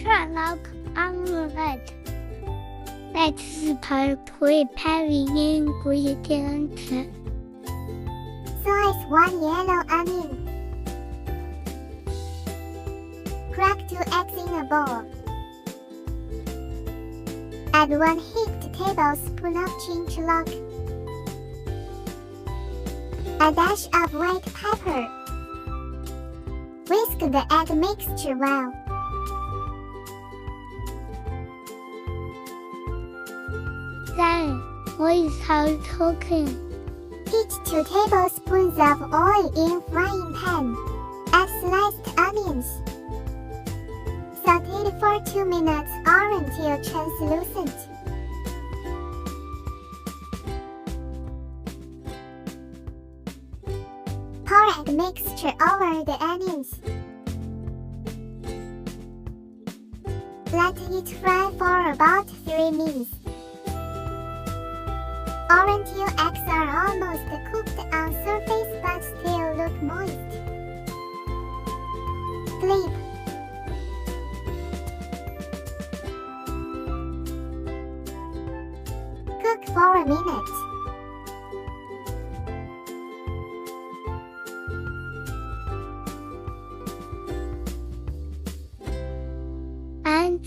Chinchalok Omelette. Let's prepare the ingredients. Slice 1 yellow onion. Crack 2 eggs in a bowl. Add 1 heaped tablespoon of chinchalok. A dash of white pepper. Whisk the egg mixture well. Then, without cooking, Heat 2 tablespoons of oil in frying pan. Add sliced onions. Saute for 2 minutes or until translucent. Pour egg mixture over the onions. Let it fry for about 3 minutes, or until eggs are almost cooked on surface but still look moist. Flip. Cook for a minute. and